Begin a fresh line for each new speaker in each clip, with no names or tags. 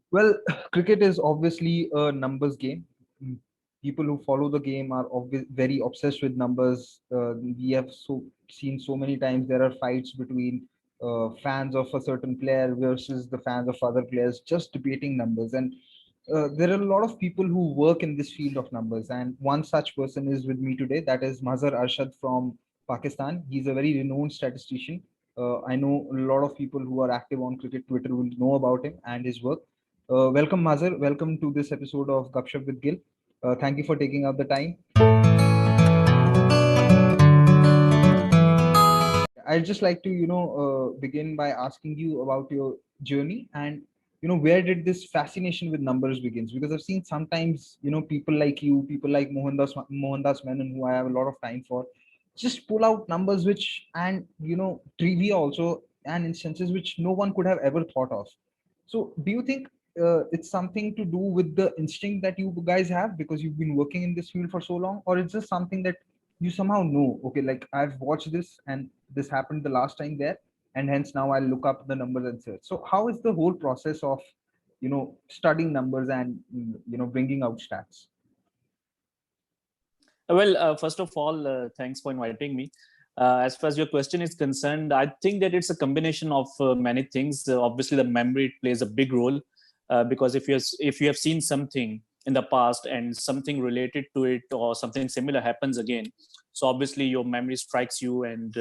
Well, cricket is obviously a numbers game. Mm, People who follow the game are very obsessed with numbers. We have seen so many times there are fights between fans of a certain player versus the fans of other players, just debating numbers. And there are a lot of people who work in this field of numbers. And one such person is with me today. That is Mazher Arshad from Pakistan. He's a very renowned statistician. I know a lot of people who are active on cricket Twitter will know about him and his work. Welcome, Mazhar. Welcome to this episode of Gupshup with Gill. Thank you for taking out the time. I'd just like to, begin by asking you about your journey and, where did this fascination with numbers begins? Because I've seen sometimes, people like you, people like Mohandas Menon, who I have a lot of time for, just pull out numbers and, trivia also, and instances which no one could have ever thought of. So, do you think it's something to do with the instinct that you guys have because you've been working in this field for so long, or it's just something that you somehow know, okay, like I've watched this and this happened the last time there, and hence now I'll look up the numbers and search. So, how is the whole process of, studying numbers and, bringing out stats?
Well, first of all, thanks for inviting me. As far as your question is concerned, I think that it's a combination of many things. Obviously, the memory plays a big role because if you have seen something in the past and something related to it or something similar happens again, so obviously your memory strikes you, and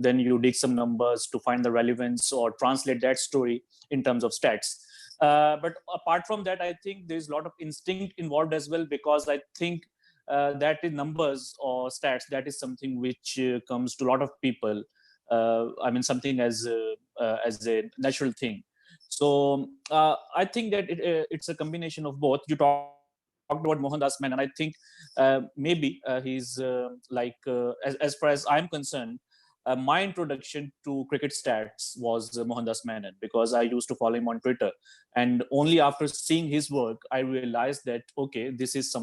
then you dig some numbers to find the relevance or translate that story in terms of stats. But apart from that, I think there's a lot of instinct involved as well, because I think that is numbers or stats, that is something which comes to a lot of people. I mean, something as a natural thing. So I think that it's a combination of both. You talked about Mohandas Man, and I think maybe he's as far as I'm concerned, my introduction to cricket stats was Mohandas Menon, because I used to follow him on Twitter, and only after seeing his work, I realized that okay, this is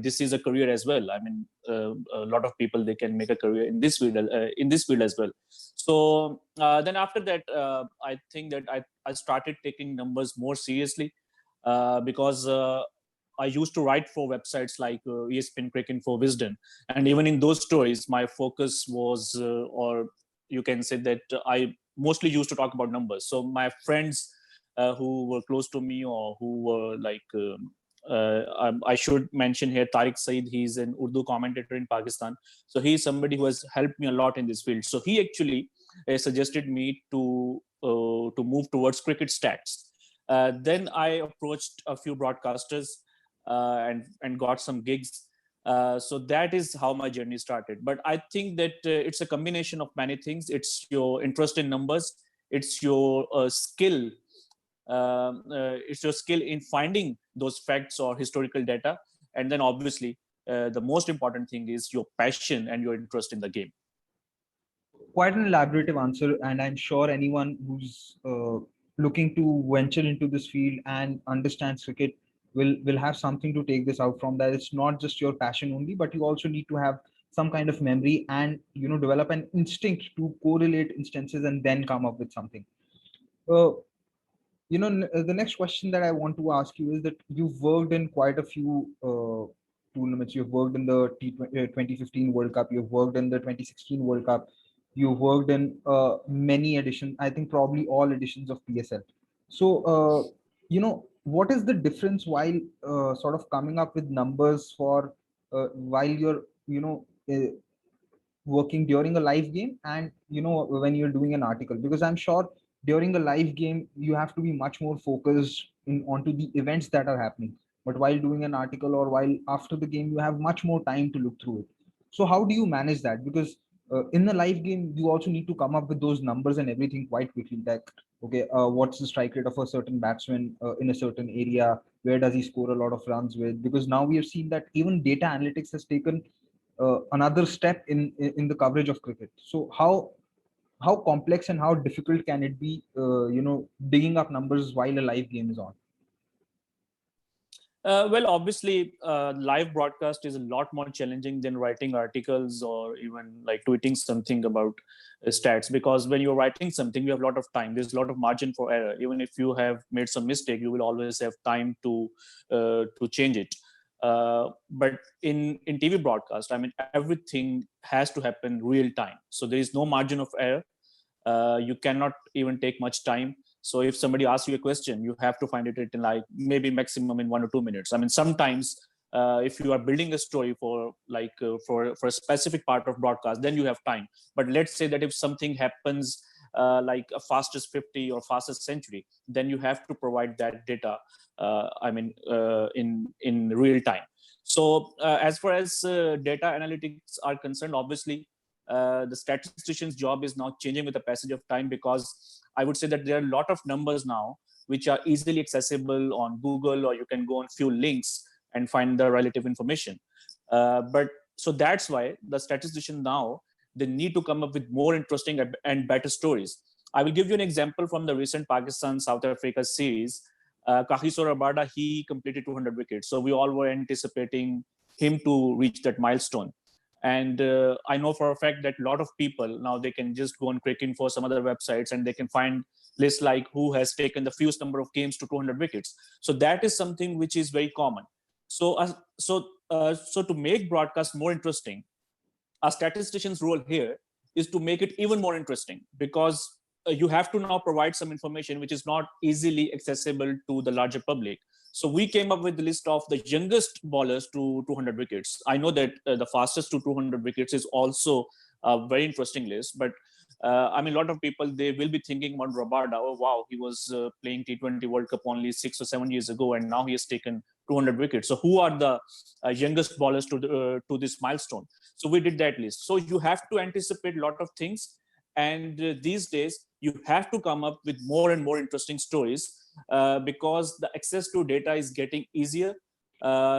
this is a career as well. I mean, a lot of people, they can make a career in this field as well. So then after that, I think that I started taking numbers more seriously because I used to write for websites like ESPN Cricket for Wisdom, and even in those stories, my focus was, or you can say that I mostly used to talk about numbers. So my friends who were close to me, or who were like, I should mention here Tariq Saeed. He's an Urdu commentator in Pakistan. So he's somebody who has helped me a lot in this field. So he actually suggested me to move towards cricket stats. Then I approached a few broadcasters and got some gigs. So that is how my journey started. But I think that it's a combination of many things. It's your interest in numbers, it's your it's your skill in finding those facts or historical data, and then obviously the most important thing is your passion and your interest in the game.
Quite an elaborative answer, and I'm sure anyone who's looking to venture into this field and understands cricket will have something to take this out from that. It's not just your passion only, but you also need to have some kind of memory and develop an instinct to correlate instances and then come up with something. Uh, the next question that I want to ask you is that you've worked in quite a few tournaments. You've worked in the 2015 World Cup. You've worked in the 2016 World Cup. You've worked in many editions. I think probably all editions of PSL. So, what is the difference while sort of coming up with numbers for while you're, working during a live game and when you're doing an article? Because I'm sure during a live game you have to be much more focused in onto the events that are happening, but while doing an article or while after the game you have much more time to look through it. So how do you manage that? Because in the live game you also need to come up with those numbers and everything quite quickly, like okay, what's the strike rate of a certain batsman in a certain area, where does he score a lot of runs with? Because now we have seen that even data analytics has taken another step in the coverage of cricket. So how complex and how difficult can it be, digging up numbers while a live game is on?
Well, obviously, live broadcast is a lot more challenging than writing articles or even like tweeting something about stats, because when you're writing something, you have a lot of time. There's a lot of margin for error. Even if you have made some mistake, you will always have time to change it. But in TV broadcast, I mean, everything has to happen real time. So there is no margin of error. You cannot even take much time. So if somebody asks you a question, you have to find it in like maybe maximum in 1 or 2 minutes. I mean, sometimes if you are building a story for like for a specific part of broadcast, then you have time. But let's say that if something happens like a fastest 50 or fastest century, then you have to provide that data. In real time. So as far as data analytics are concerned, obviously the statistician's job is now changing with the passage of time, because I would say that there are a lot of numbers now which are easily accessible on Google, or you can go on few links and find the relative information. But so that's why the statistician now, they need to come up with more interesting and better stories. I will give you an example from the recent Pakistan South Africa series. Kagiso Rabada, he completed 200 wickets, so we all were anticipating him to reach that milestone. And I know for a fact that a lot of people now, they can just go on Cricket for some other websites and they can find lists like who has taken the fewest number of games to 200 wickets. So that is something which is very common. So to make broadcast more interesting, a statistician's role here is to make it even more interesting, because you have to now provide some information which is not easily accessible to the larger public. So we came up with the list of the youngest bowlers to 200 wickets. I know that the fastest to 200 wickets is also a very interesting list, but I mean, a lot of people, they will be thinking about Rabada. Oh, wow, he was playing T20 World Cup only 6 or 7 years ago, and now he has taken 200 wickets. So who are the youngest bowlers to this milestone? So we did that list. So you have to anticipate a lot of things. And these days, you have to come up with more and more interesting stories, because the access to data is getting easier.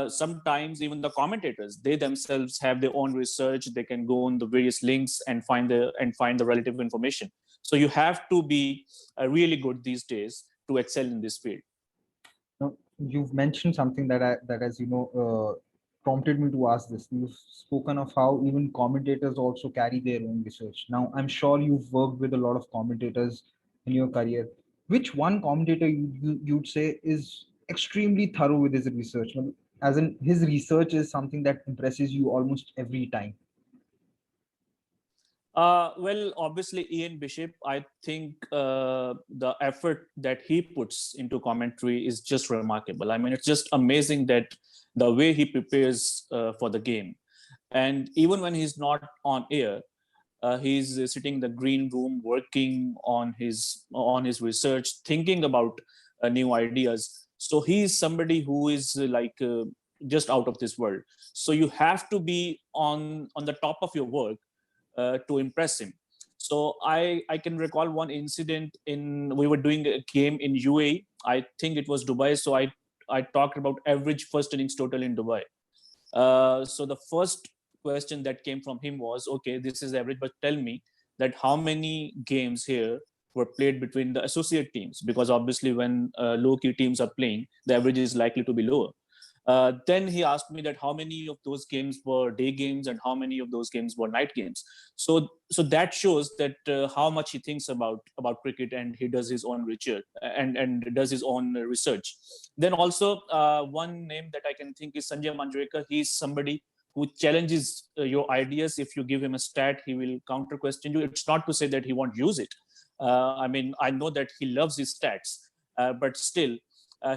Sometimes even the commentators, they themselves have their own research. They can go on the various links and find the relative information. So you have to be really good these days to excel in this field.
Now, you've mentioned something that has prompted me to ask this. You've spoken of how even commentators also carry their own research. Now, I'm sure you've worked with a lot of commentators in your career. Which one commentator you'd say is extremely thorough with his research? Well, as in, his research is something that impresses you almost every time.
Well, obviously, Ian Bishop, I think the effort that he puts into commentary is just remarkable. I mean, it's just amazing that the way he prepares for the game. And even when he's not on air, he's sitting in the green room working on his research, thinking about new ideas. So he is somebody who is just out of this world. So you have to be on the top of your work to impress him. So I can recall one incident in, we were doing a game in UAE. I think it was Dubai. So I talked about average first innings total in Dubai. So the first question that came from him was, okay, this is average, but tell me that how many games here were played between the associate teams, because obviously when low key teams are playing, the average is likely to be lower. Then he asked me that how many of those games were day games and how many of those games were night games. So that shows that how much he thinks about cricket, and he does his own research and does his own research. Then also one name that I can think is Sanjay Manjrekar. He's somebody who challenges your ideas. If you give him a stat, he will counter question you. It's not to say that he won't use it. I mean, I know that he loves his stats, but still,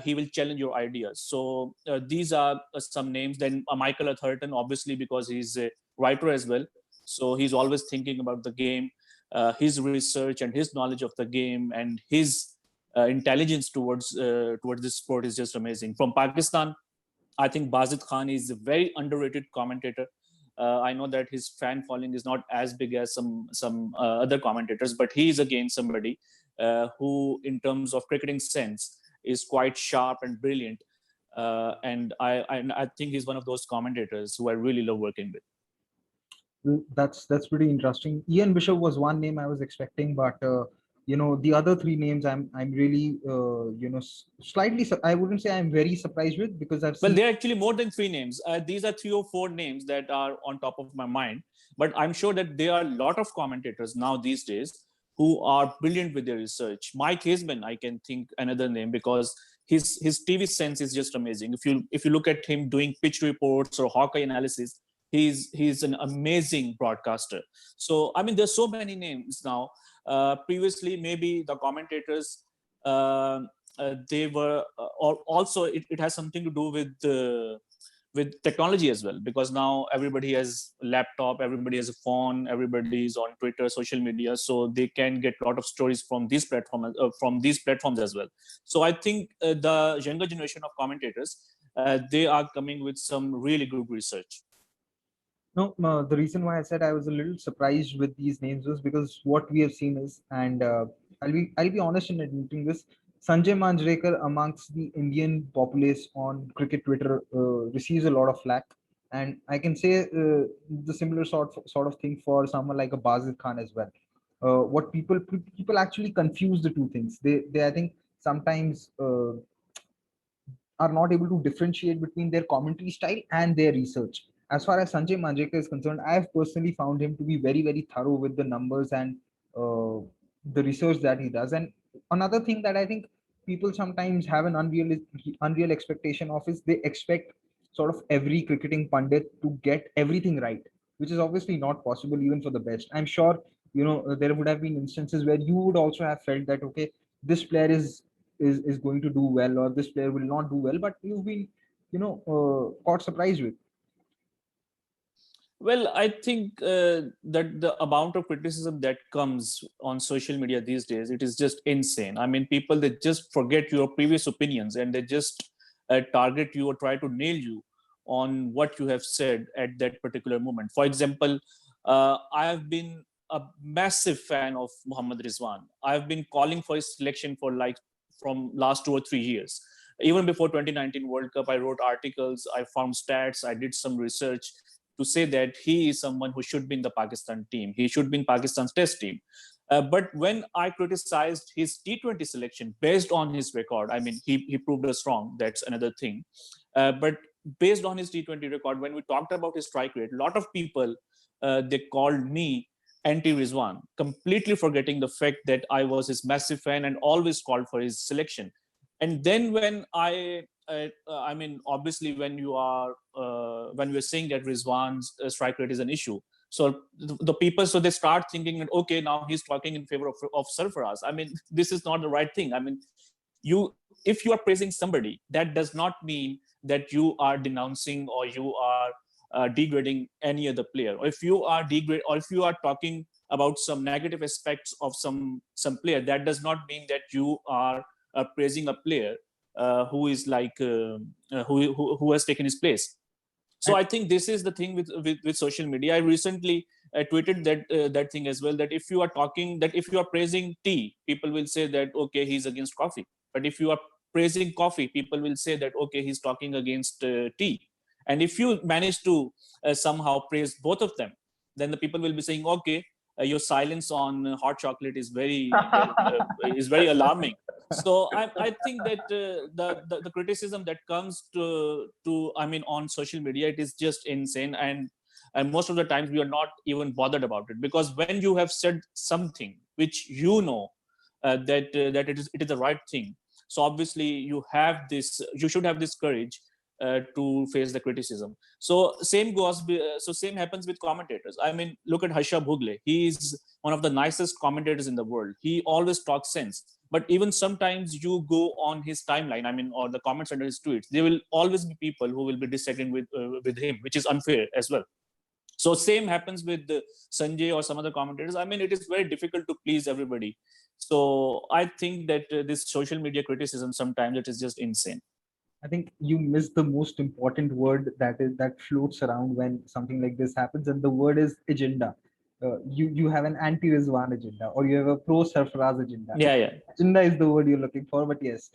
he will challenge your ideas. So these are some names. Then Michael Atherton, obviously, because he's a writer as well. So he's always thinking about the game, his research and his knowledge of the game, and his intelligence towards this sport is just amazing. From Pakistan, I think Bazid Khan is a very underrated commentator. I know that his fan following is not as big as some other commentators, but he is again somebody who, in terms of cricketing sense, is quite sharp and brilliant. And I think he's one of those commentators who I really love working with.
That's pretty interesting. Ian Bishop was one name I was expecting, but The other three names I'm really slightly I wouldn't say I'm very surprised with, because I've
Well,
seen.
there are actually more than three names. These are three or four names that are on top of my mind. But I'm sure that there are a lot of commentators now these days who are brilliant with their research. Mike Haseman, I can think another name, because his TV sense is just amazing. If you look at him doing pitch reports or Hawkeye analysis, he's an amazing broadcaster. So I mean, there's so many names now. Previously, maybe the commentators. Uh, they were also it has something to do with technology as well, because now everybody has a laptop, everybody has a phone, everybody is on Twitter, social media, so they can get a lot of stories from these platforms as well. So I think the younger generation of commentators, they are coming with some really good research.
No, the reason why I said I was a little surprised with these names was because what we have seen is, and I'll be honest in admitting this, Sanjay Manjrekar amongst the Indian populace on cricket Twitter receives a lot of flack, and I can say the similar sort of thing for someone like a Bazir Khan as well. What people actually confuse the two things. They I think sometimes are not able to differentiate between their commentary style and their research. As far as Sanjay Manjrekar is concerned, I have personally found him to be very, very thorough with the numbers and uh, the research that he does. And another thing that I think people sometimes have an unreal expectation of is they expect sort of every cricketing pundit to get everything right, which is obviously not possible even for the best. I'm sure there would have been instances where you would also have felt that, okay, this player is going to do well, or this player will not do well, but you've been caught surprised with.
Well, I think that the amount of criticism that comes on social media these days, it is just insane. I mean, people, they just forget your previous opinions, and they just target you or try to nail you on what you have said at that particular moment. For example, I have been a massive fan of Muhammad Rizwan. I've been calling for his selection for like from last 2 or 3 years. Even before 2019 World Cup, I wrote articles, I found stats, I did some research to say that he is someone who should be in the Pakistan team. He should be in Pakistan's test team. But when I criticized his T20 selection based on his record, I mean, he proved us wrong. That's another thing. But based on his T20 record, when we talked about his strike rate, a lot of people, they called me anti-Rizwan, completely forgetting the fact that I was his massive fan and always called for his selection. And then when I mean, obviously, when we're saying that Rizwan's strike rate is an issue, so the people, so they start thinking that okay, now he's talking in favor of Sarfaraz. I mean, this is not the right thing. I mean, if you are praising somebody, that does not mean that you are denouncing or you are degrading any other player. Or if you are or if you are talking about some negative aspects of some player, that does not mean that you are praising a player who is like who has taken his place. So
And
I think this is the thing with social media. I recently tweeted that thing as well, that if you are talking, that if you are praising tea, people will say that okay, he's against coffee. But if you are praising coffee, people will say that okay, he's talking against tea. And if you manage to somehow praise both of them, then the people will be saying okay, your silence on hot chocolate is very alarming. So I think that the criticism that comes to I mean on social media, it is just insane. And most of the times we are not even bothered about it, because when you have said something which that it is the right thing, so obviously you should have this courage to face the criticism. So same happens with commentators. I mean, look at Harsha Bhugle. He is one of the nicest commentators in the world. He always talks sense. But even sometimes you go on his timeline, I mean, or the comments under his tweets, there will always be people who will be disagreeing with him, which is unfair as well. So same happens with Sanjay or some other commentators. I mean, it is very difficult to please everybody. So I think that this social media criticism, sometimes it is just insane.
I think you missed the most important word that floats around when something like this happens, and the word is agenda. You have an anti-Rizwan agenda, or you have a pro-Sarfaraz agenda.
Yeah, yeah.
Agenda is the word you're looking for, but yes,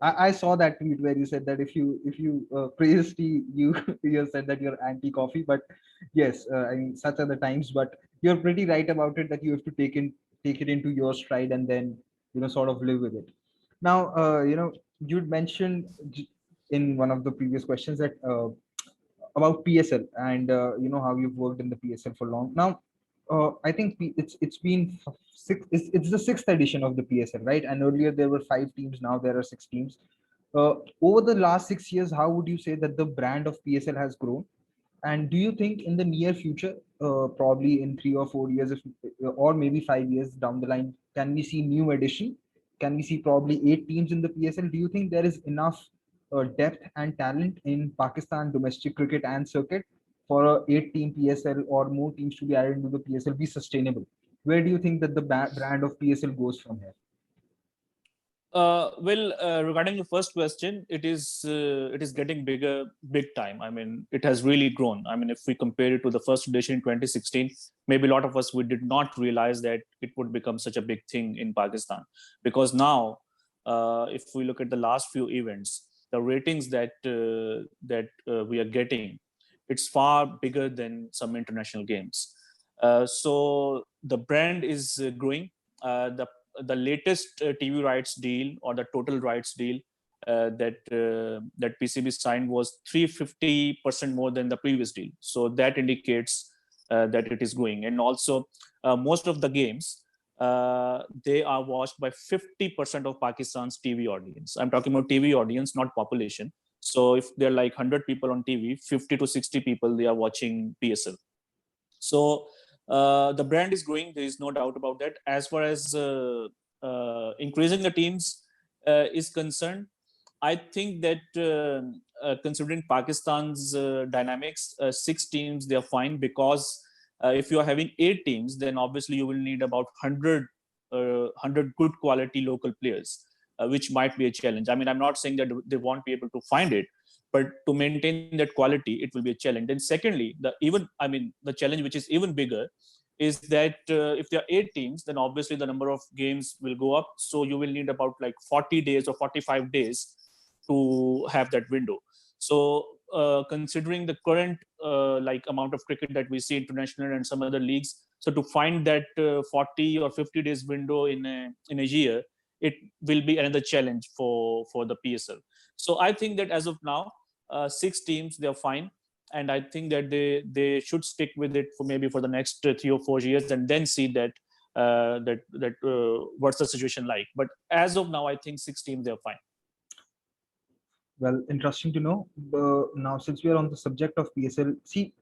I saw that tweet where you said that if you praise tea, you you said that you're anti-coffee. But yes, I mean, such are the times. But you're pretty right about it, that you have to take in take it into your stride and then sort of live with it. Now, you'd mentioned in one of the previous questions that about PSL and how you've worked in the PSL for long. Now, I think it's been it's the sixth edition of the PSL, right? And earlier there were 5 teams, now there are 6 teams. Over the last 6 years, how would you say that the brand of PSL has grown? And do you think in the near future, probably in 3 or 4 years, or maybe 5 years down the line, can we see new addition? Can we see probably 8 teams in the PSL? Do you think there is enough depth and talent in Pakistan domestic cricket and circuit for a 8 team PSL or more teams to be added into the PSL be sustainable? Where do you think that the brand of PSL goes from here?
Regarding the first question, it is getting bigger, big time. I mean, it has really grown. I mean, if we compare it to the first edition in 2016, maybe a lot of us we did not realize that it would become such a big thing in Pakistan. Because now, if we look at the last few events, the ratings that we are getting, it's far bigger than some international games. So the brand is growing. The latest TV rights deal or the total rights deal that PCB signed was 350% more than the previous deal. So that indicates that it is growing. And also, most of the games they are watched by 50% of Pakistan's TV audience. I'm talking about TV audience, not population. So if there are like 100 people on TV, 50 to 60 people they are watching PSL. So the brand is growing. There is no doubt about that. As far as increasing the teams is concerned, I think that considering Pakistan's dynamics, 6 teams they are fine, because if you are having 8 teams, then obviously you will need about 100 good quality local players, which might be a challenge. I mean, I'm not saying that they won't be able to find it, but to maintain that quality, it will be a challenge. And secondly, the challenge which is even bigger is that if there are 8 teams, then obviously the number of games will go up. So you will need about like 40 days or 45 days to have that window. So considering the current like amount of cricket that we see international and some other leagues, so to find that 40 or 50 days window in a year, it will be another challenge for the PSL. So I think that as of now, 6 teams they're fine, and I think that they should stick with it for maybe for the next 3 or 4 years, and then see that what's the situation like. But as of now, I think 6 teams they're fine.
Well, interesting to know. Now, since we are on the subject of PSL, see,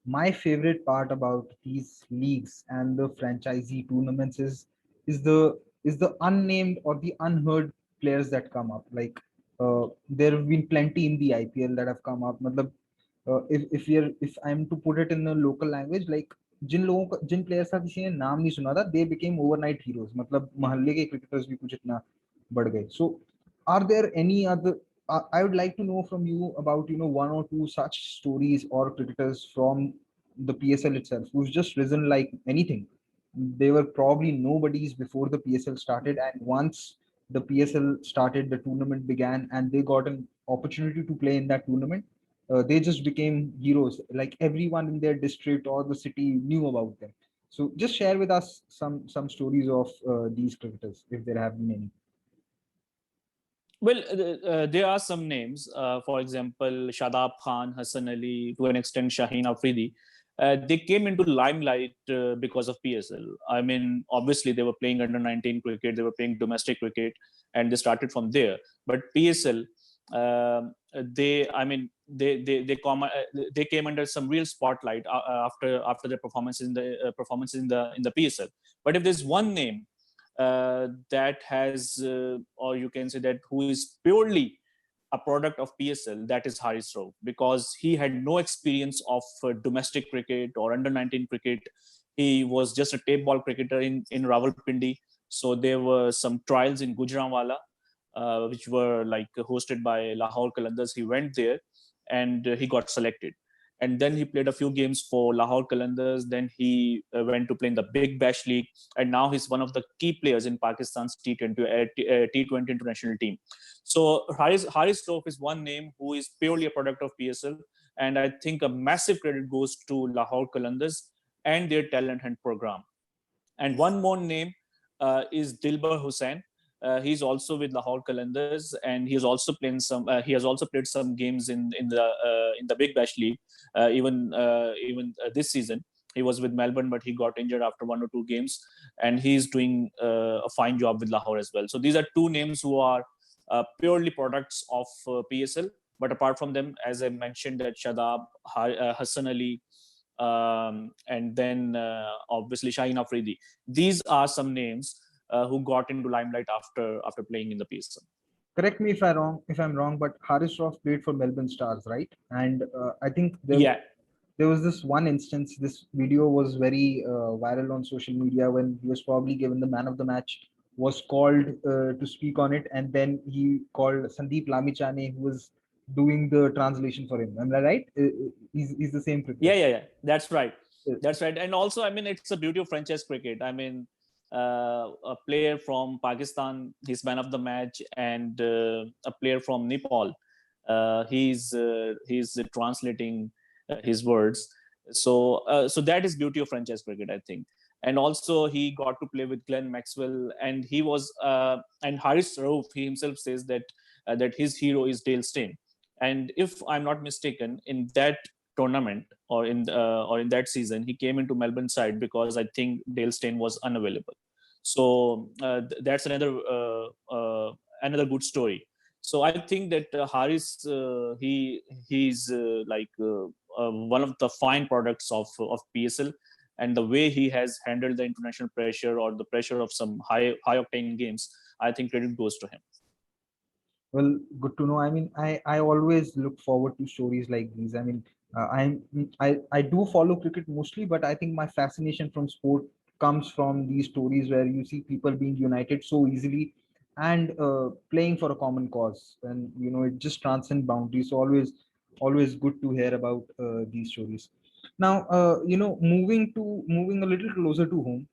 my favorite part about these leagues and the franchisee tournaments is the unnamed or the unheard players that come up. Like there have been plenty in the IPL that have come up. Matlab, if I'm to put it in a local language, like Jin players का किसी ने नाम नहीं सुना था, they became overnight heroes. मतलब मोहल्ले के cricketers भी कुछ इतना बढ़ गए. So, are there any other? I would like to know from you about one or two such stories or cricketers from the PSL itself who's just risen like anything. They were probably nobodies before the PSL started, and once the PSL started, the tournament began, and they got an opportunity to play in that tournament. They just became heroes. Like everyone in their district or the city knew about them. So just share with us some stories of these cricketers, if there have been any.
Well, there are some names. For example, Shadab Khan, Hassan Ali, to an extent Shaheen Afridi. They came into limelight because of PSL. I mean, obviously they were playing under 19 cricket, they were playing domestic cricket, and they started from there. But PSL, they came under some real spotlight after their performance in the PSL. But if there's one name that has, or you can say that who is purely a product of PSL, that is Haris Rauf, because he had no experience of domestic cricket or under 19 cricket. He was just a tape ball cricketer in Rawalpindi. So there were some trials in Gujranwala, which were like hosted by Lahore Qalandars. He went there and he got selected. And then he played a few games for Lahore Qalandars. Then he went to play in the Big Bash League. And now he's one of the key players in Pakistan's T20 international team. So Haris Rauf is one name who is purely a product of PSL. And I think a massive credit goes to Lahore Qalandars and their talent hunt program. And one more name is Dilbar Hussain. He's also with Lahore Qalandars, and he has also played some. He has also played some games in the Big Bash League. Even this season, he was with Melbourne, but he got injured after 1 or 2 games, and he's doing a fine job with Lahore as well. So these are 2 names who are purely products of PSL. But apart from them, as I mentioned, that Shadab, Hassan Ali, and then obviously Shaheen Afridi. These are some names who got into limelight after playing in the PSL.
Correct me if I'm wrong, but Haris Rauf played for Melbourne Stars, right? And I think
Yeah,
there was this one instance. This video was very viral on social media when he was probably given the man of the match. Was called to speak on it, and then he called Sandeep Lamichane, who was doing the translation for him. Am I right? He's the same cricketer.
yeah. That's right. That's right. And also, I mean, it's a beauty of franchise cricket. I mean, a player from Pakistan, he's man of the match, and a player from Nepal, he's translating his words. So that is beauty of franchise cricket, I think. And also, he got to play with Glenn Maxwell, and he was and Haris Rauf, he himself says that his hero is Dale Steyn. And if I'm not mistaken, in that tournament or in that season, he came into Melbourne side because I think Dale Steyn was unavailable. So that's another good story. So I think that Haris, he's one of the fine products of PSL, and the way he has handled the international pressure or the pressure of some high octane games, I think credit goes to him.
Well, good to know. I mean, I always look forward to stories like these. I mean, I do follow cricket mostly, but I think my fascination from sport comes from these stories where you see people being united so easily and playing for a common cause, and it just transcends boundaries. So always good to hear about these stories. Now, moving a little closer to home.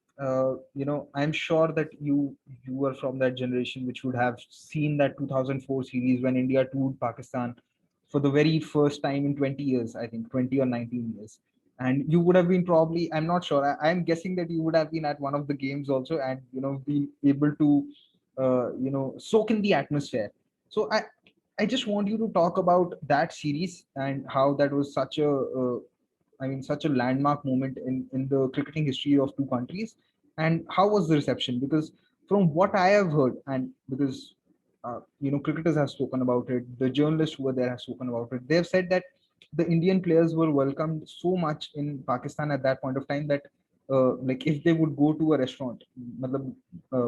I'm sure that you were from that generation which would have seen that 2004 series when India toured Pakistan for the very first time in 20 years, I think 20 or 19 years. And you would have been probably, I'm not sure, I'm guessing that you would have been at one of the games also, and be able to soak in the atmosphere. So I just want you to talk about that series and how that was such a such a landmark moment in the cricketing history of two countries. And how was the reception? Because from what I have heard, and because cricketers have spoken about it, the journalists who were there have spoken about it. They have said that the Indian players were welcomed so much in Pakistan at that point of time that like if they would go to a restaurant,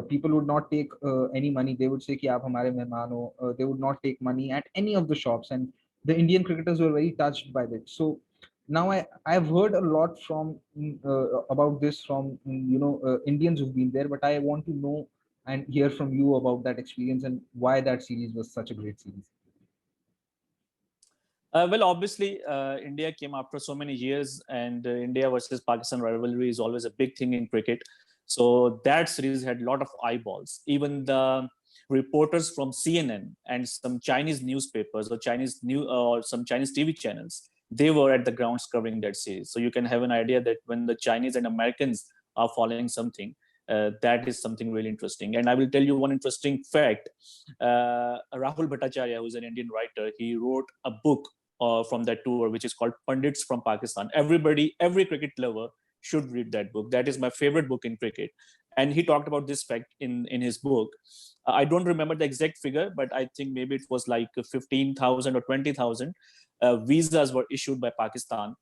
people would not take any money. They would say कि आप हमारे मेहमान हो. They would not take money at any of the shops, and the Indian cricketers were very touched by that. So now I've heard a lot from about this from Indians who've been there, but I want to know and hear from you about that experience and why that series was such a great series.
Well, obviously, India came after so many years, and India versus Pakistan rivalry is always a big thing in cricket. So that series had a lot of eyeballs. Even the reporters from CNN and some Chinese newspapers or some Chinese TV channels, they were at the grounds covering that series. So you can have an idea that when the Chinese and Americans are following something, that is something really interesting. And I will tell you one interesting fact. Rahul Bhattacharya, who's an Indian writer, he wrote a book from that tour, which is called Pundits from Pakistan. Every cricket lover should read that book. That is my favorite book in cricket. And he talked about this fact in his book. I don't remember the exact figure, but I think maybe it was like 15,000 or 20,000 visas were issued by Pakistan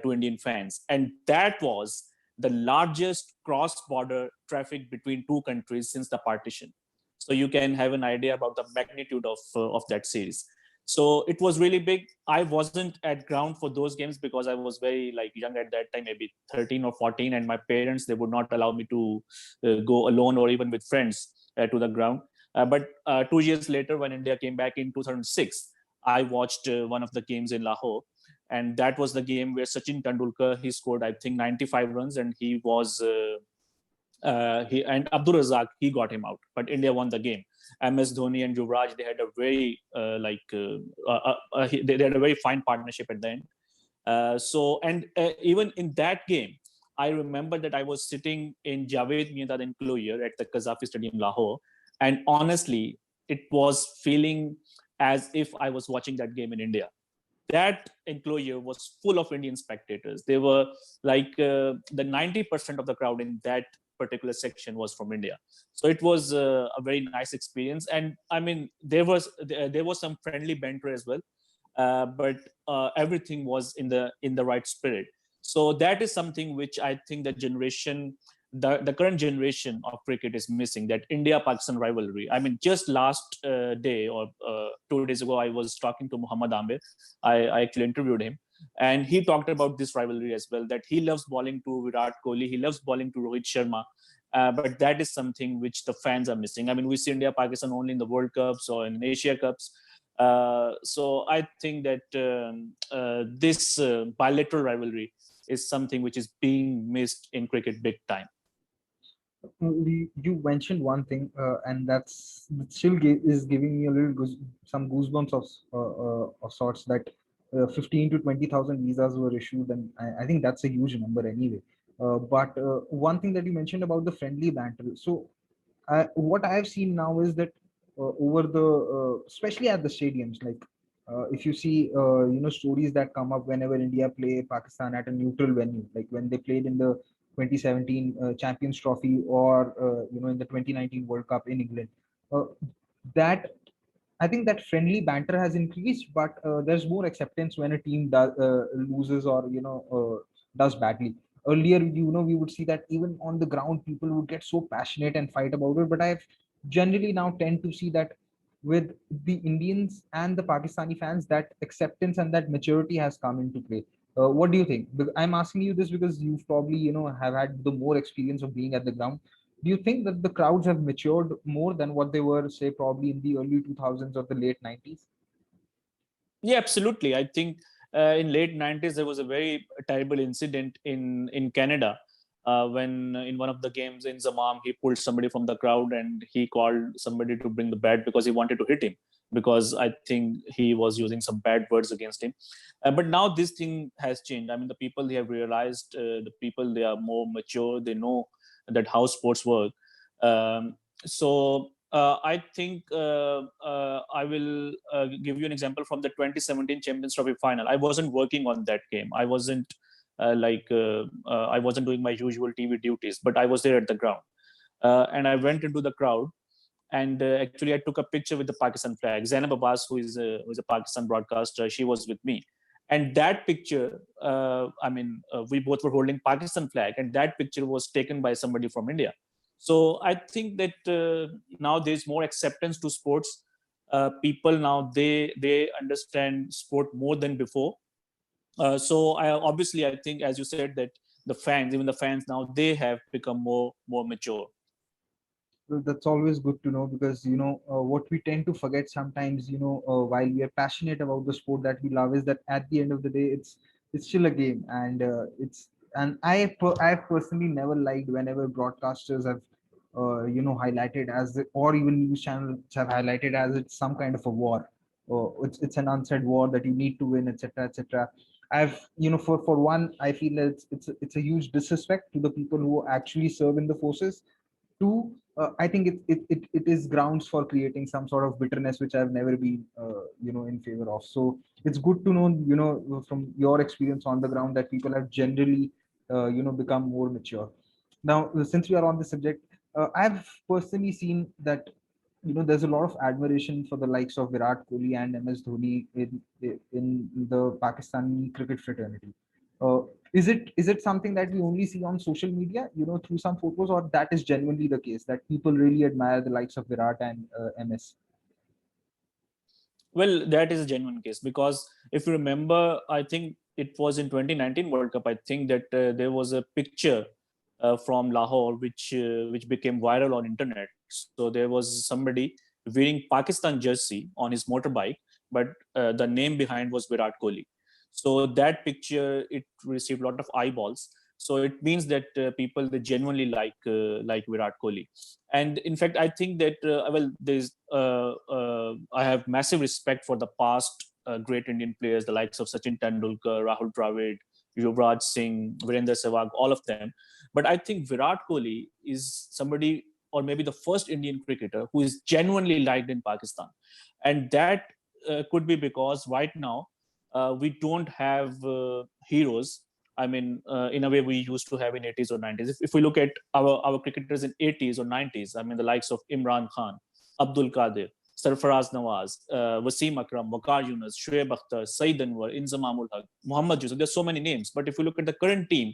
to Indian fans. And that was the largest cross-border traffic between two countries since the partition. So you can have an idea about the magnitude of that series. So it was really big. I wasn't at ground for those games because I was very young at that time, maybe 13 or 14, and my parents, they would not allow me to go alone or even with friends to the ground. But 2 years later, when India came back in 2006, I watched one of the games in Lahore. And that was the game where Sachin Tendulkar, he scored, I think, 95 runs, and he and Abdur Razak, he got him out. But India won the game. MS Dhoni and Yuvraj, they had a very they had a very fine partnership at the end. Even in that game, I remember that I was sitting in Javed Miandad enclosure at the Qazafi Stadium, Lahore, and honestly, it was feeling as if I was watching that game in India. That enclosure was full of Indian spectators. They were like the 90% of the crowd in that particular section was from India. So it was a very nice experience. And I mean, there was some friendly banter as well, but everything was in the right spirit. So that is something which I think the current generation of cricket is missing, that India-Pakistan rivalry. I mean, just last day or 2 days ago, I was talking to Muhammad Amir. I actually interviewed him, and he talked about this rivalry as well, that he loves bowling to Virat Kohli, he loves bowling to Rohit Sharma. But that is something which the fans are missing. I mean, we see India-Pakistan only in the World Cups or in Asia Cups. So I think that this bilateral rivalry is something which is being missed in cricket big time.
You mentioned one thing, and that still is giving me a little some goosebumps of sorts, that 15 to 20,000 visas were issued, and I think that's a huge number anyway. But one thing that you mentioned about the friendly banter. So what I've seen now is that over the especially at the stadiums, like if you see stories that come up whenever India play Pakistan at a neutral venue, like when they played in the 2017 Champions Trophy, or in the 2019 World Cup in England, uh, that I think that friendly banter has increased, but there's more acceptance when a team loses, or does badly. Earlier, we would see that even on the ground, people would get so passionate and fight about it. But I've generally now tend to see that with the Indians and the Pakistani fans, that acceptance and that maturity has come into play. What do you think? I'm asking you this because you've probably have had the more experience of being at the ground. Do you think that the crowds have matured more than what they were, say, probably in the early 2000s or the late 90s?
Yeah, absolutely. I think in late 90s there was a very terrible incident in Canada, when in one of the games in Zamam he pulled somebody from the crowd and he called somebody to bring the bat because he wanted to hit him, because I think he was using some bad words against him. But now this thing has changed. I mean, the people, they have realized, the people, they are more mature. They know that how sports work. So I think I will give you an example from the 2017 Champions Trophy final. I wasn't working on that game. I wasn't doing my usual TV duties, but I was there at the ground, and I went into the crowd. And actually, I took a picture with the Pakistan flag. Zainab Abbas, who is a Pakistan broadcaster, she was with me. And that picture, we both were holding Pakistan flag, and that picture was taken by somebody from India. So I think that now there's more acceptance to sports. People now, they understand sport more than before. So I think, as you said, that even the fans now, they have become more mature.
Well, that's always good to know, because what we tend to forget sometimes, while we are passionate about the sport that we love, is that at the end of the day, it's still a game, and I've personally never liked whenever broadcasters have highlighted or even news channels have highlighted as it's some kind of a war, or it's an unsaid war that you need to win, etc., etc. I've for one, I feel that it's a huge disrespect to the people who actually serve in the forces. Two, I think it is grounds for creating some sort of bitterness, which I've never been in favor of. So it's good to know, from your experience on the ground, that people have generally become more mature. Now, since we are on the subject, I've personally seen that there's a lot of admiration for the likes of Virat Kohli and MS Dhoni in the Pakistani cricket fraternity. Uh, is it something that we only see on social media, through some photos, or that is genuinely the case that people really admire the likes of Virat and MS?
Well, that is a genuine case, because if you remember, I think it was in 2019 World Cup. I think that there was a picture from Lahore which became viral on internet. So there was somebody wearing Pakistan jersey on his motorbike, but the name behind was Virat Kohli. So that picture, it received a lot of eyeballs. So it means that people, they genuinely like Virat Kohli. And in fact, I think that I have massive respect for the past great Indian players, the likes of Sachin Tendulkar, Rahul Dravid, Yuvraj Singh, Virender Sehwag, all of them. But I think Virat Kohli is somebody, or maybe the first Indian cricketer who is genuinely liked in Pakistan. And that could be because right now we don't have heroes. I mean, in a way we used to have in 80s or 90s. If we look at our cricketers in 80s or 90s, I mean, the likes of Imran Khan, Abdul Qadir, Sarfaraz Nawaz, Wasim Akram, Waqar Yunus, Shoaib Akhtar, Saeed Anwar, Inzamamul Haq, Muhammad Yusuf. There's so many names. But if you look at the current team,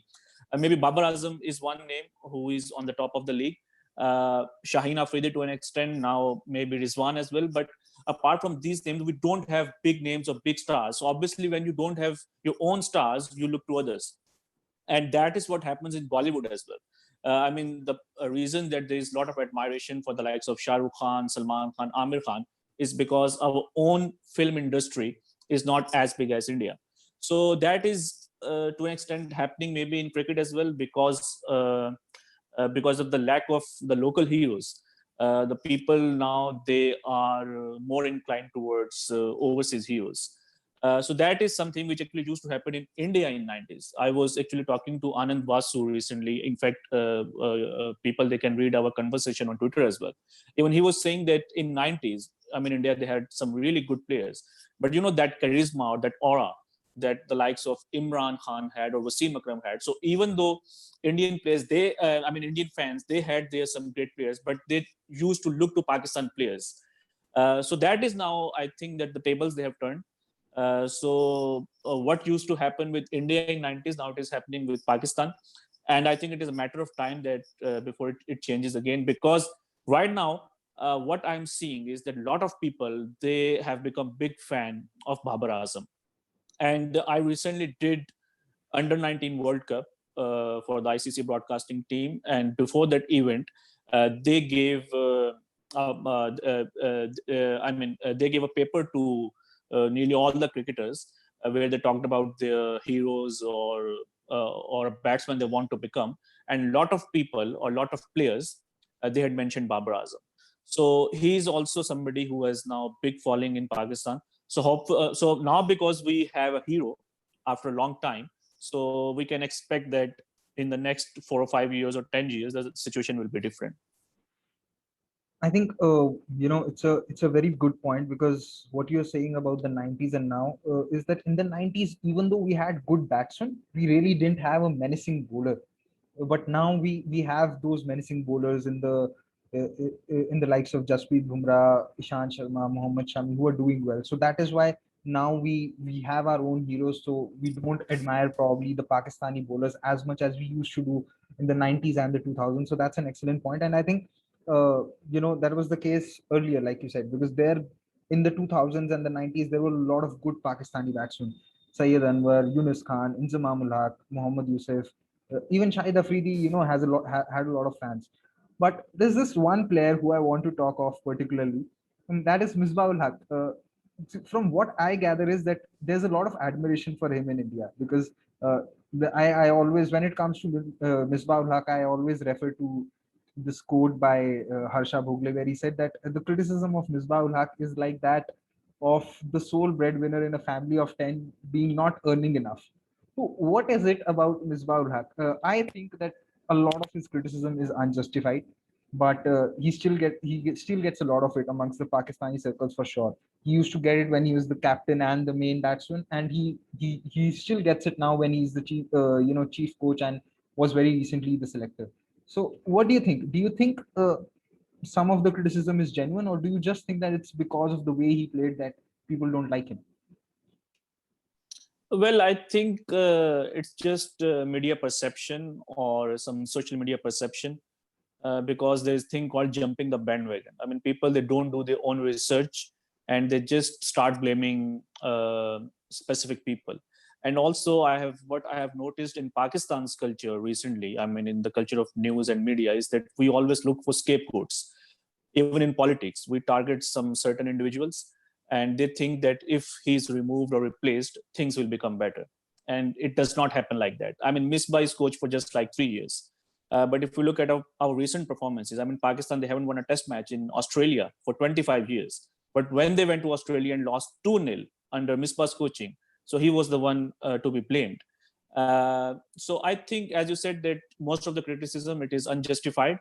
maybe Babar Azam is one name who is on the top of the league. Shaheen Afridi to an extent, now maybe Rizwan as well. But apart from these names, we don't have big names or big stars. So obviously, when you don't have your own stars, you look to others. And that is what happens in Bollywood as well. I mean, the reason that there is a lot of admiration for the likes of Shah Rukh Khan, Salman Khan, Amir Khan is because our own film industry is not as big as India. So that is to an extent happening maybe in cricket as well, because of the lack of the local heroes. The people now, they are more inclined towards overseas heroes. So that is something which actually used to happen in India in 90s. I was actually talking to Anand Vasu recently. In fact, people, they can read our conversation on Twitter as well. Even he was saying that in 90s, I mean, India, they had some really good players. But you know, that charisma or that aura that the likes of Imran Khan had or Wasim Akram had. So even though Indian players, Indian fans, they had there some great players, but they used to look to Pakistan players. So that is now, I think that the tables they have turned. What used to happen with India in 90s, now it is happening with Pakistan. And I think it is a matter of time that before it changes again, because right now, what I'm seeing is that a lot of people, they have become big fan of Babar Azam. And I recently did under 19 World Cup for the ICC broadcasting team. And before that event, they gave they gave a paper to nearly all the cricketers where they talked about their heroes or a batsman they want to become. And a lot of people or a lot of players, they had mentioned Babar Azam. So he's also somebody who has now big following in Pakistan. So now, because we have a hero after a long time, so we can expect that in the next 4 or 5 years or 10 years, the situation will be different.
I think it's a very good point, because what you're saying about the 90s and now is that in the 90s, even though we had good batsmen, we really didn't have a menacing bowler. But now we have those menacing bowlers in the likes of Jasprit Bumrah, Ishant Sharma, Mohammad Shami, who are doing well. So that is why now we have our own heroes. So we don't admire probably the Pakistani bowlers as much as we used to do in the 90s and the 2000s. So that's an excellent point. And I think that was the case earlier, like you said, because there in the 2000s and the 90s there were a lot of good Pakistani batsmen: Syed Anwar, Yunus Khan, Inzamamul Haq, Mohammad Yusuf, even Shahid Afridi, has had a lot of fans. But there's this one player who I want to talk of particularly, and that is Misbah ul Haq. From what I gather is that there's a lot of admiration for him in India, because I always, when it comes to Misbah ul Haq, I always refer to this quote by Harsha Bhogle, where he said that the criticism of Misbah ul Haq is like that of the sole breadwinner in a family of 10 being not earning enough. So what is it about Misbah ul Haq? I think that a lot of his criticism is unjustified, but he still gets a lot of it amongst the Pakistani circles for sure. He used to get it when he was the captain and the main batsman, and he still gets it now when he's the chief coach, and was very recently the selector. So what do you think? Do you think some of the criticism is genuine, or do you just think that it's because of the way he played that people don't like him?
Well, I think it's just media perception or some social media perception, because there's a thing called jumping the bandwagon. I mean, people, they don't do their own research and they just start blaming specific people. And also, what I have noticed in Pakistan's culture recently, I mean, in the culture of news and media, is that we always look for scapegoats. Even in politics, we target some certain individuals, and they think that if he's removed or replaced, things will become better. And it does not happen like that. I mean, Misbah is coach for just like 3 years. But if we look at our recent performances, I mean, Pakistan, they haven't won a test match in Australia for 25 years. But when they went to Australia and lost 2-0 under Misbah's coaching, so he was the one to be blamed. So I think, as you said, that most of the criticism, it is unjustified.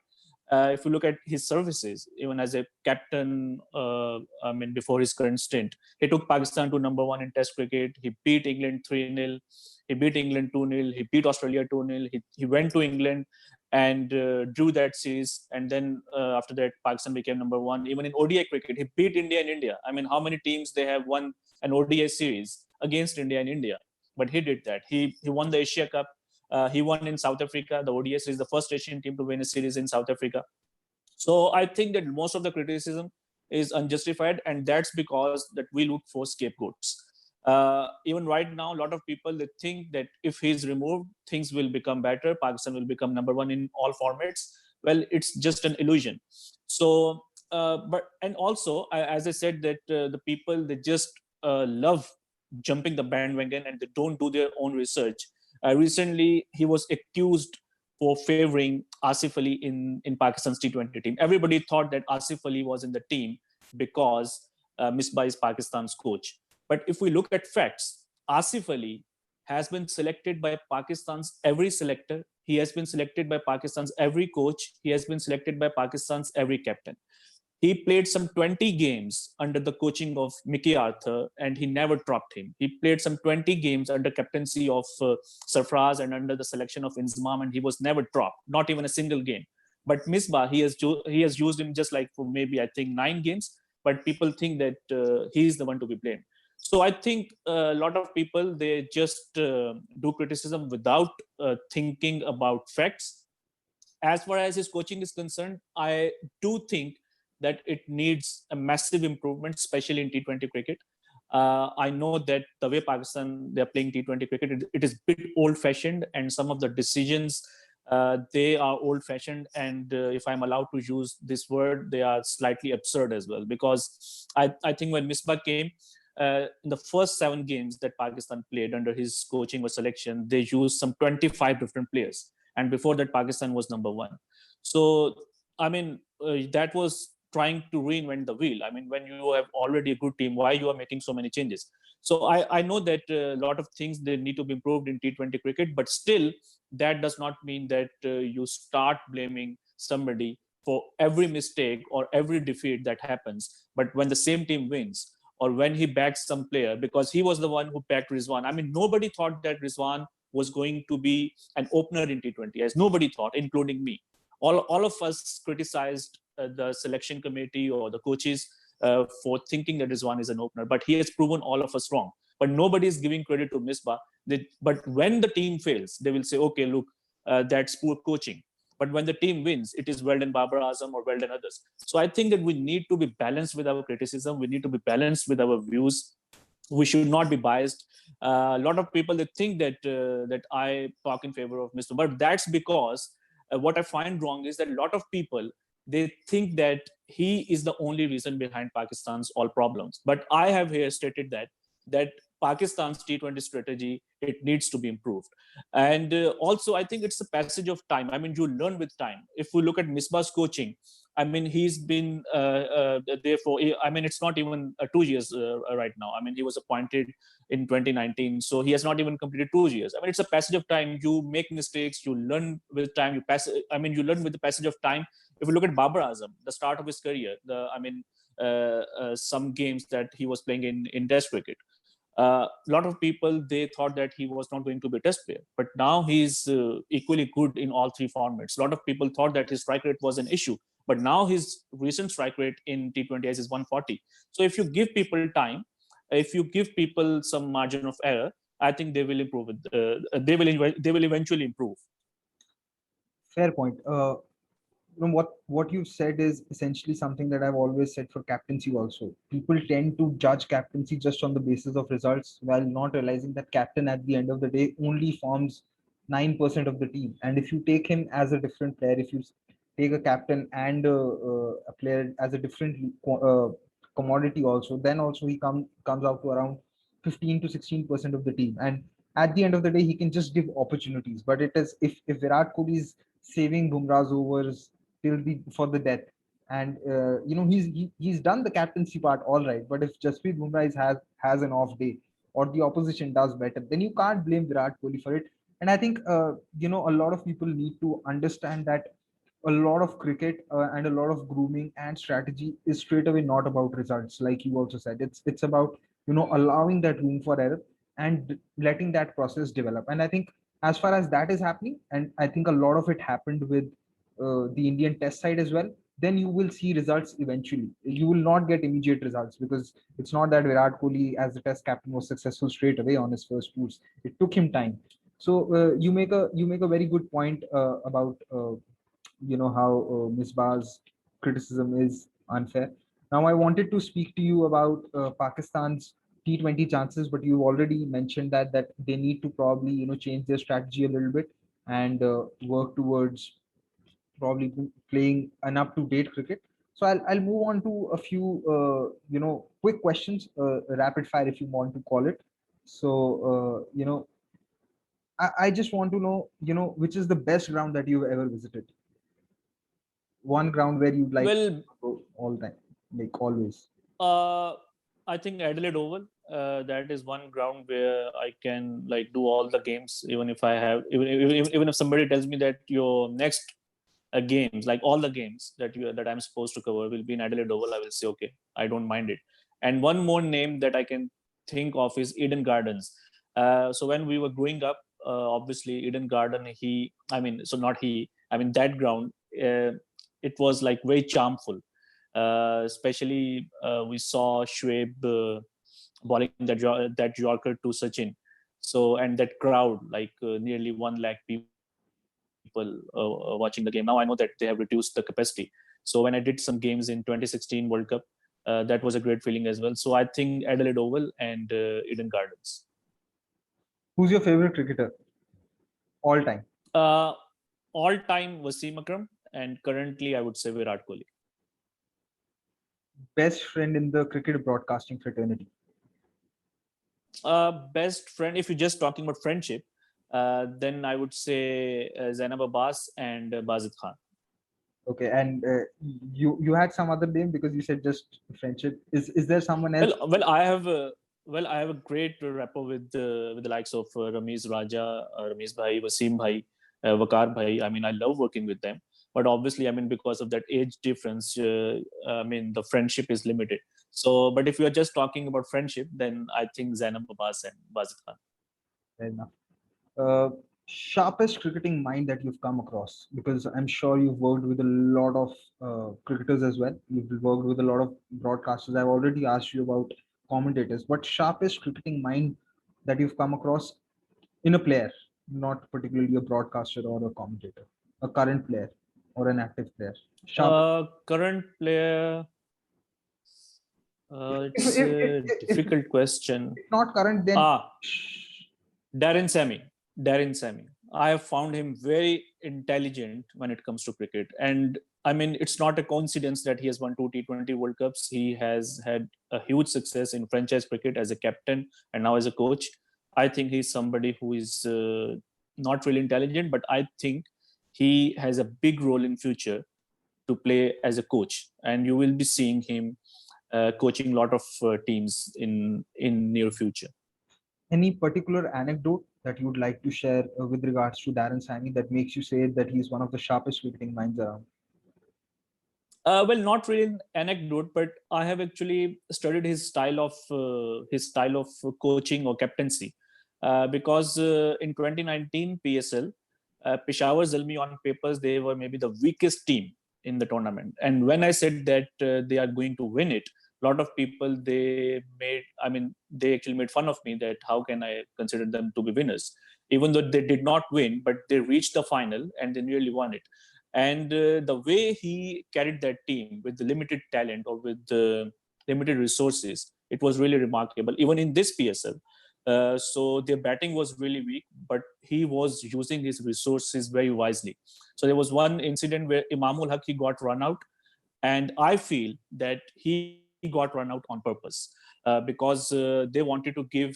If you look at his services, even as a captain, I mean, before his current stint, he took Pakistan to #1 in Test cricket. He beat England 3-0. He beat England 2-0. He beat Australia 2-0. He went to England and drew that series. And then after that, Pakistan became #1. Even in ODI cricket, he beat India in India. I mean, how many teams they have won an ODI series against India in India? But he did that. He won the Asia Cup. He won in South Africa. The ODS is the first Asian team to win a series in South Africa. So I think that most of the criticism is unjustified, and that's because that we look for scapegoats. Even right now, a lot of people, they think that if he's removed, things will become better. Pakistan will become #1 in all formats. Well, it's just an illusion. So, and also, as I said, that the people, they just love jumping the bandwagon and they don't do their own research. Recently, he was accused for favoring Asif Ali in Pakistan's T20 team. Everybody thought that Asif Ali was in the team because Misbah is Pakistan's coach. But if we look at facts, Asif Ali has been selected by Pakistan's every selector. He has been selected by Pakistan's every coach. He has been selected by Pakistan's every captain. He played some 20 games under the coaching of Mickey Arthur, and he never dropped him. He played some 20 games under captaincy of Sarfraz and under the selection of Inzamam, and he was never dropped, not even a single game. But Misbah, he has used him just like for maybe, I think, 9 games, but people think that he is the one to be blamed. So I think a lot of people, they just do criticism without thinking about facts. As far as his coaching is concerned, I do think that it needs a massive improvement, especially in T20 cricket. I know that the way Pakistan, they're playing T20 cricket, it is a bit old-fashioned, and some of the decisions, they are old-fashioned. And if I'm allowed to use this word, they are slightly absurd as well. Because I think when Misbah came, in the first 7 games that Pakistan played under his coaching or selection, they used some 25 different players. And before that, Pakistan was #1. So, I mean, that was trying to reinvent the wheel. I mean, when you have already a good team, why you are making so many changes? So I know that a lot of things, they need to be improved in T20 cricket, but still, that does not mean that you start blaming somebody for every mistake or every defeat that happens. But when the same team wins, or when he backs some player, because he was the one who backed Rizwan. I mean, nobody thought that Rizwan was going to be an opener in T20, as nobody thought, including me. All of us criticized the selection committee or the coaches for thinking that Rizwan is an opener, but he has proven all of us wrong. But nobody is giving credit to Misbah. But when the team fails, they will say, okay, look, that's poor coaching. But when the team wins, it is well done Babar Azam or well done others. So I think that we need to be balanced with our criticism. We need to be balanced with our views. We should not be biased. A lot of people, they think that that I talk in favor of Mr. But that's because what I find wrong is that a lot of people, they think that he is the only reason behind Pakistan's all problems. But I have here stated that Pakistan's T20 strategy, it needs to be improved. And also, I think it's a passage of time. I mean, you learn with time. If we look at Misbah's coaching, I mean, he's been there for, I mean, it's not even 2 years right now. I mean, he was appointed in 2019. So he has not even completed 2 years. I mean, it's a passage of time. You make mistakes, you learn with time, you learn with the passage of time. If you look at Babar Azam, the start of his career, some games that he was playing in Test cricket, a lot of people, they thought that he was not going to be a test player, but now he's equally good in all 3 formats. A lot of people thought that his strike rate was an issue, but now his recent strike rate in T20s is 140. So if you give people time, if you give people some margin of error, I think they will improve it. They will eventually improve.
Fair point. What you've said is essentially something that I've always said for captaincy also. People tend to judge captaincy just on the basis of results, while not realizing that captain at the end of the day only forms 9% of the team. And if you take him as a different player, if you take a captain and a player as a different commodity also, then also he comes out to around 15 to 16% of the team. And at the end of the day, he can just give opportunities. But it is, if Virat Kohli is saving Bumrah's overs till the for the death, and he's done the captaincy part all right, but if Jasprit Bumrah has an off day, or the opposition does better, then you can't blame Virat Kohli for it. And I think, a lot of people need to understand that a lot of cricket and a lot of grooming and strategy is straight away not about results, like you also said. It's about, allowing that room for error and letting that process develop. And I think as far as that is happening, and I think a lot of it happened with the Indian test side as well, then you will see results eventually. You will not get immediate results, because it's not that Virat Kohli as the test captain was successful straight away on his first tours. It took him time. So you make a very good point about how Misbah's criticism is unfair. Now, I wanted to speak to you about Pakistan's T20 chances, but you've already mentioned that they need to probably change their strategy a little bit and work towards probably playing an up-to-date cricket. So I'll move on to a few quick questions, rapid fire if you want to call it. So I just want to know, which is the best ground that you've ever visited? One ground where you'd like to
Well,
go all time, like always.
uh, I think Adelaide Oval. That is one ground where I can like do all the games, even if I have, even if somebody tells me that your next games, like all the games that I'm supposed to cover, will be in Adelaide Oval, I will say okay, I don't mind it. And one more name that I can think of is Eden Gardens. So when we were growing up, obviously Eden Garden, that ground, it was like very charmful. Especially we saw Shoaib bowling that Yorker to Sachin. So, and that crowd, like nearly 1 lakh people watching the game. Now I know that they have reduced the capacity. So when I did some games in 2016 World Cup, that was a great feeling as well. So I think Adelaide Oval and Eden Gardens.
Who's your favorite cricketer all time?
Uh, All time Wasim Akram, and currently I would say Virat Kohli.
Best friend in the cricket broadcasting fraternity?
Best friend, if you're just talking about friendship, then I would say Zainab Abbas and Bazid Khan.
Okay, and you had some other name because you said just friendship. Is there someone else?
I have a great rapport with the likes of Ramesh Raja, Ramesh Bhai, Wasim Bhai, Vakar Bhai. I mean, I love working with them. But obviously, I mean, because of that age difference, I mean, the friendship is limited. So, but if you are just talking about friendship, then I think Zainab Abbas and Bazid Khan.
Fair enough. Uh, Sharpest cricketing mind that you've come across? Because I'm sure you've worked with a lot of cricketers as well. You've worked with a lot of broadcasters. I've already asked you about commentators, but sharpest cricketing mind that you've come across in a player, not particularly a broadcaster or a commentator, a current player or an active player. Sharp.
Current player, it's a difficult question.
If not current, then
Ah, Darren Sammy. Darren Sammy. I have found him very intelligent when it comes to cricket. And I mean, it's not a coincidence that he has won 2 T20 World Cups. He has had a huge success in franchise cricket as a captain and now as a coach. I think he's somebody who is not really intelligent, but I think he has a big role in future to play as a coach. And you will be seeing him coaching a lot of teams in near future.
any particular anecdote that you would like to share with regards to Darren Sammy that makes you say that he's one of the sharpest cricketing minds around?
Well, not really an anecdote, but I have actually studied his style of coaching or captaincy, because in 2019 PSL, Peshawar Zalmi on papers they were maybe the weakest team in the tournament, and when I said that they are going to win it, a lot of people they actually made fun of me that how can I consider them to be winners, even though they did not win, but they reached the final and they nearly won it. And the way he carried that team with the limited talent or with the limited resources, it was really remarkable. Even in this PSL, so their batting was really weak, but he was using his resources very wisely. So there was one incident where Imamul Haq he got run out, and I feel that he got run out on purpose, because they wanted to give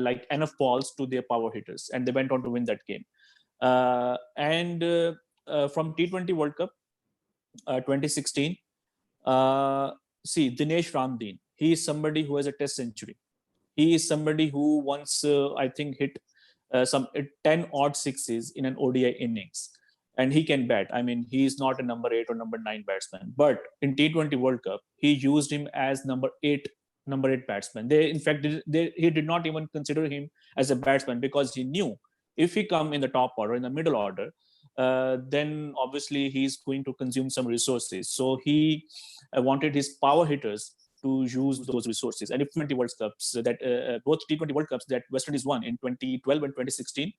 like enough balls to their power hitters, and they went on to win that game. And From T20 World Cup 2016, see Dinesh Ramdeen. He is somebody who has a Test century. He is somebody who once I think hit some 10 odd sixes in an ODI innings. And he can bat. I mean, he is not a number 8 or number 9 batsman. But in T20 World Cup, he used him as number 8 batsman. In fact, he did not even consider him as a batsman, because he knew if he come in the top order, in the middle order, then obviously he's going to consume some resources. So he wanted his power hitters to use those resources. And if 20 World Cups that both T20 World Cups that West Indies won in 2012 and 2016,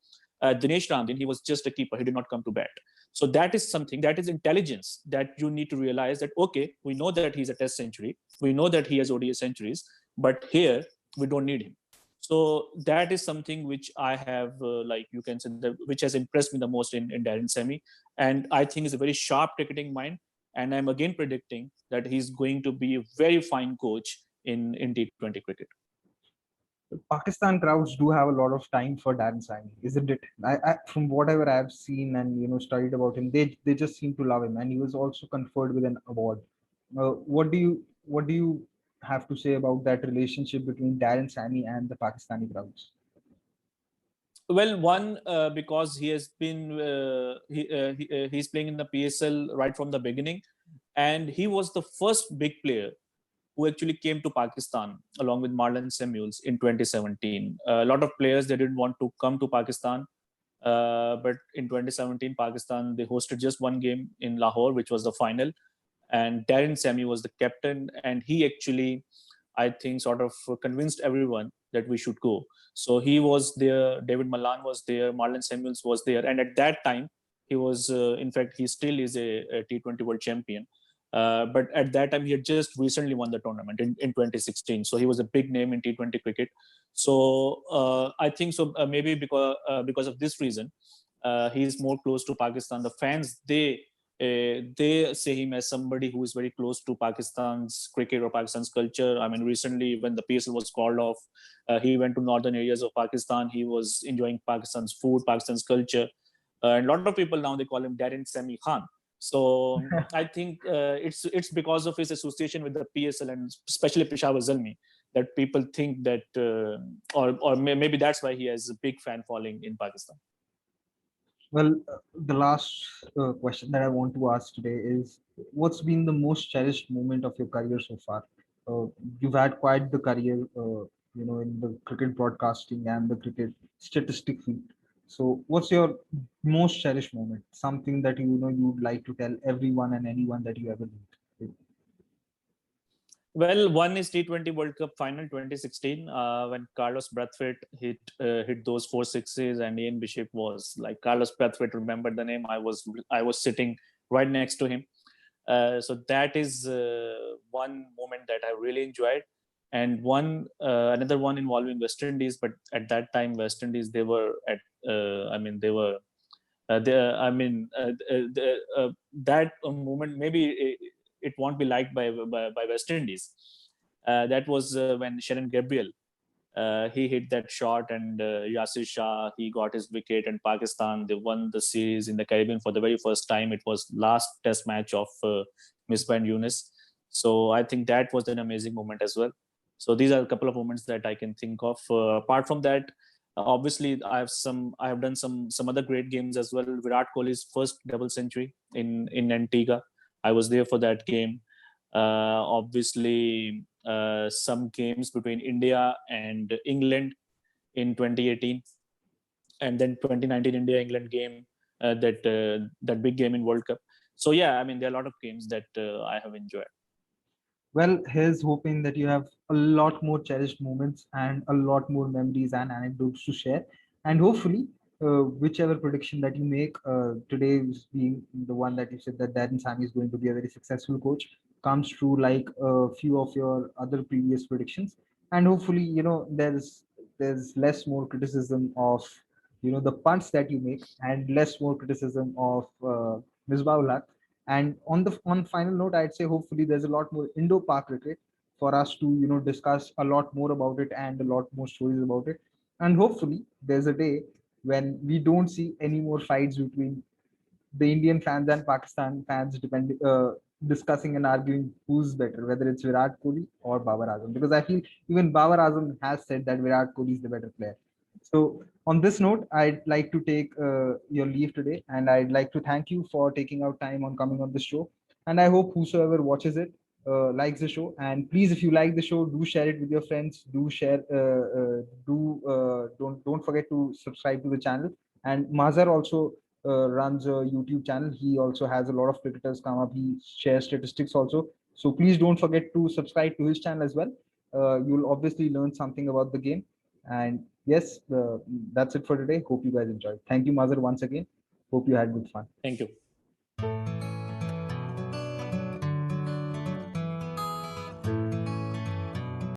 Dinesh Ramdin, he was just a keeper. He did not come to bat. So that is something, that is intelligence that you need to realize that, okay, we know that he's a test century. We know that he has ODI centuries, but here we don't need him. So that is something which I have, like you can say, which has impressed me the most in Darren Sammy. And I think is a very sharp cricketing mind. And I'm again predicting that he's going to be a very fine coach in T20 cricket.
Pakistan crowds do have a lot of time for Darren Sammy, isn't it? From whatever I've seen and studied about him, they just seem to love him, and he was also conferred with an award. What do you have to say about that relationship between Darren Sammy and the Pakistani crowds?
Well, one, because he has been he's playing in the PSL right from the beginning, and he was the first big player who actually came to Pakistan along with Marlon Samuels in 2017. A lot of players, they didn't want to come to Pakistan, but in 2017, Pakistan, they hosted just one game in Lahore, which was the final, and Darren Sammy was the captain, and he actually, I think, sort of convinced everyone that we should go. So he was there, David Malan was there, Marlon Samuels was there, and at that time, he was, in fact, he still is a T20 world champion. But at that time, he had just recently won the tournament in 2016. So he was a big name in T20 cricket. So I think so, maybe because of this reason, he is more close to Pakistan. The fans, they say him as somebody who is very close to Pakistan's cricket or Pakistan's culture. I mean, recently when the PSL was called off, he went to northern areas of Pakistan. He was enjoying Pakistan's food, Pakistan's culture. And a lot of people now, they call him Darren Sammy Khan. So I think it's because of his association with the PSL and especially Peshawar Zalmi that people think that, or maybe that's why he has a big fan following in Pakistan.
Well, the last question that I want to ask today is, what's been the most cherished moment of your career so far? You've had quite the career, in the cricket broadcasting and the cricket statistic field. So, what's your most cherished moment? Something that you'd like to tell everyone and anyone that you ever meet.
Well, one is T20 World Cup final 2016, when Carlos Brathwaite hit those 4 6s, and Ian Bishop was like, Carlos Brathwaite, remember the name? I was sitting right next to him. So that is one moment that I really enjoyed, and another one involving West Indies. But at that time, West Indies, they were at that moment, maybe it won't be liked by West Indies. That was when Sharon Gabriel, he hit that shot, and Yasir Shah, he got his wicket, and Pakistan, they won the series in the Caribbean for the very first time. It was last test match of Misbah and Yunus. So I think that was an amazing moment as well. So these are a couple of moments that I can think of. Apart from that, obviously I have done some other great games as well. Virat Kohli's first double century in Antigua, I was there for that game. Obviously, some games between India and England in 2018, and then 2019 India-England game, that big game in World Cup. So yeah, I mean, there are a lot of games that I have enjoyed.
Well, here's hoping that you have a lot more cherished moments and a lot more memories and anecdotes to share. And hopefully, whichever prediction that you make, today is being the one that you said that Darren Sammy is going to be a very successful coach, comes true like a few of your other previous predictions. And hopefully, there's less more criticism of the punts that you make, and less more criticism of Misbah. And on final note, I'd say hopefully there's a lot more Indo Pak cricket for us to discuss a lot more about it and a lot more stories about it. And hopefully there's a day when we don't see any more fights between the Indian fans and Pakistan fans discussing and arguing who's better, whether it's Virat Kohli or Babar Azam. Because I feel even Babar Azam has said that Virat Kohli is the better player. So on this note, I'd like to take your leave today, and I'd like to thank you for taking out time on coming on the show. And I hope whosoever watches it likes the show. And please, if you like the show, do share it with your friends. Do share. Don't forget to subscribe to the channel. And Mazhar also runs a YouTube channel. He also has a lot of cricketers come up. He shares statistics also. So please don't forget to subscribe to his channel as well. You'll obviously learn something about the game. And yes, that's it for today. Hope you guys enjoyed. Thank you, Mazhar, once again. Hope you had good fun.
Thank you.